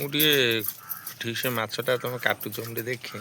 मुझे ठीक से माछटा तुम काटुच मुझे देखे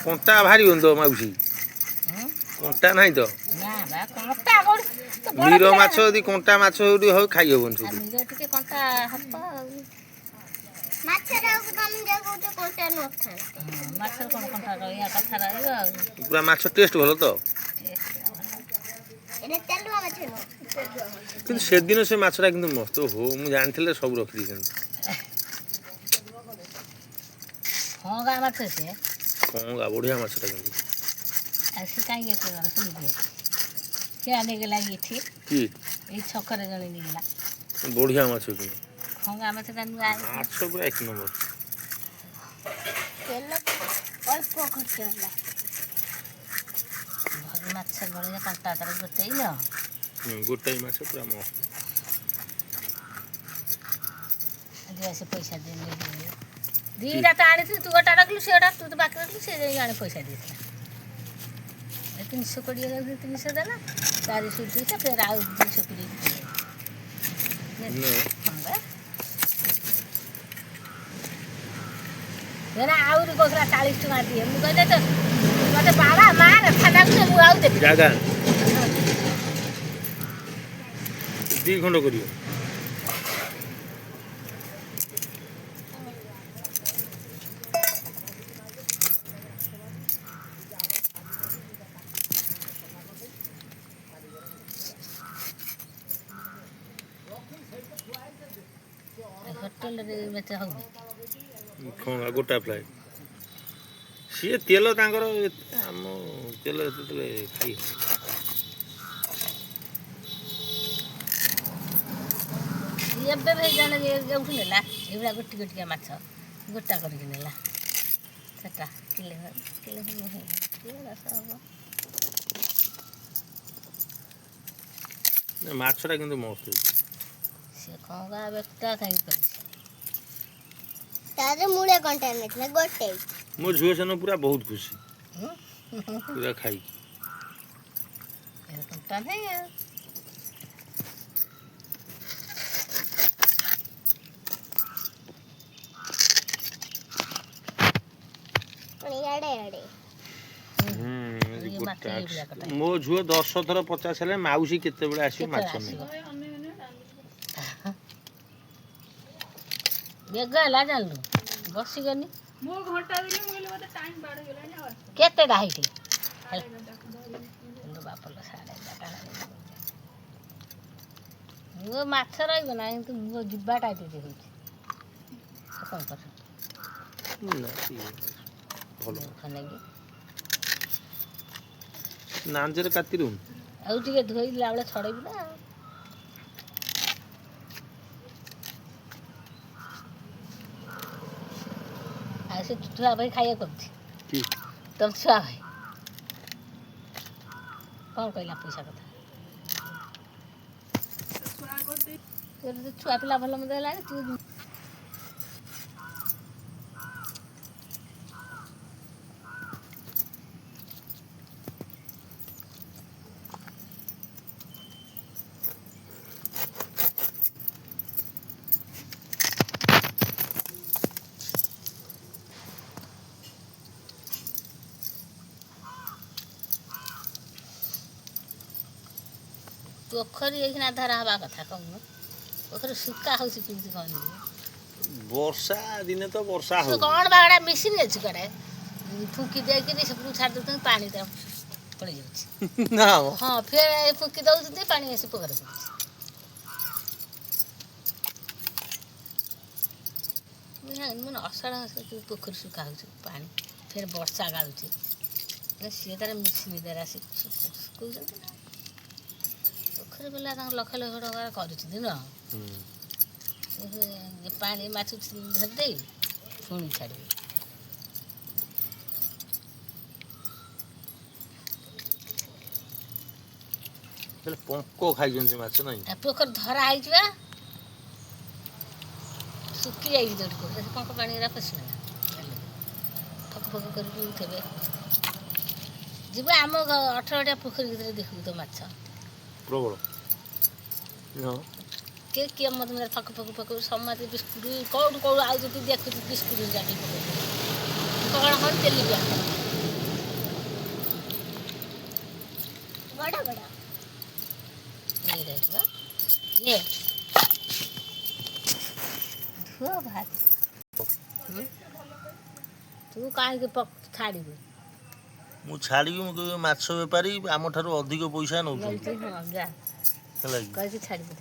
कंटा भारी तो मौसी कंटा ना तो मीर माछ यदि कंटा माछ हो खाई हेबन पूरा माछ टेस्ट भल तो किंतु से दिन से माछटा किंतु मस्त हो मु जानी सब रखी कंगा बढ़िया माछटा किंतु छकर जड़े निगला बढ़िया माछ खंगा माछ माछ पूरा एक नंबर अल्प खर्च होला माछ बढ़िया कंटा तर गोटे गोटे माछ पूरा मस्त से पैसा दे दीटा तो आनी तू गोटा रखलु से तू तो बाकी रखलु से आने पैसा दे 320 300 देला 420 फिर आउ 220 आउरी कोसरा 40 टका दिए मु कहले तो मते बाड़ा मार खाना को मु आउ देबी जागा दी खंड करियो होटल रे बेचे हो खंगा गोटा फ्राई सी तेल तांकर आम तेल खाई एबे भाई जाने जोठु नेला एबरा गोटी गोटी माछ गोटा करके नेला सेटा किले रस हो माछटा किंतु मस्त से खंगा बेटा खाई कर तारे मुळे कंटा नेतला गोटे मो झुए सन पूरा बहुत खुशी पूरा खाई ए कंटा है मो झुए 10 थर 50 हेले माउसी केते बेले आसी माछ नै बेगला जानलु बसी गनी मो घंटा दिले मु गेले मते टाइम बाड गेला ना केते डाहिटी लो बापलो साडे डाटा मो माछ रहइबो ना किंतु मो जिब्बाटा दिदि होई कोन कर ना भलो खाने की नांजर कातिरु आउ टिके धोइला बेले छड़ैबु ना से छुआ भाई खाइए करती की तुम छुआ भाई कौन कहला पैसा कथा छुआ पिला भल मत है तू पोखरी एखना धरा हवा कथा कहूँ पोखरी सुक्का हो केमती कौन वर्षा दिने तो वर्षा हो कौन बागड़ा मिसिन अच्छी कड़े फूकी देकर सब छाड़ देते पानी दे ପଳେଇ ଯାଉଛି। ନା ମ ହଁ ଫେର ଫୁଙ୍କି ଦେଉଛନ୍ତି ପାଣି ଆସି ପୋଖରୀ ପଡ଼ୁଛି। ମାନେ ଅଷାଢ଼ ମାସ ଯେଉଁ ପୋଖରୀ ଶୁଖା ହେଉଛି ପାଣି ଫେର ବର୍ଷା ଗାଳୁଛି ସିଏ ତାର ମିଶିମିଦାର ଆସି ଶୁଖଉଛନ୍ତି ନା। ପୋଖରୀ ପିଲା ତାଙ୍କ ଲକ୍ଷ ଲକ୍ଷ ଟଙ୍କା କରୁଛନ୍ତି ନା ପାଣି ମାଛ ଧରି ଦେଇ ପୁଣି ଛାଡ଼ିବେ। ହେଲେ ପଙ୍କ ଖାଇଛନ୍ତି ମାଛ ନାହିଁ। ପୋଖରୀ ଧରା ହେଇଛି ବା ଶୁଖି ଯାଇଛି ଯୋଉଠି ପୋଖରୀ ସେ ପଙ୍କ ପାଣି ଗୁରା ପଶିବ ନା ଫକ ଫକ କରିକି ଥିବେ। ଯିବୁ ଆମ 18ଟା ପୋଖରୀ ଭିତରେ ଦେଖିବୁ ତ ମାଛ ପ୍ରବଳ। କିଏ ମତେ ଫକ ଫକ ପକଉ ସମସ୍ତେ ବିସ୍କୁଟ କେଉଁଠୁ ଆଉ ଯଦି ଦେଖୁଛୁ ବିସ୍କୁଟ ଜାଟି ପକଉ କ'ଣ କ'ଣ ତେଲି ପିଆ ବଡ଼ ବଡ଼ ନେଇଯାଇଥିବା ଇଏ ଧୁଅ ଭାତ ତୁ କାହିଁକି ଛାଡ଼ିବୁ? ମୁଁ ଛାଡ଼ିବି ମୁଁ କହିବି ମାଛ ବେପାରୀ ଆମଠାରୁ ଅଧିକ ପଇସା ନେଉଛନ୍ତି ହଁ ଯା ହେଲା କି। କହିକି ଛାଡ଼ିବୁ।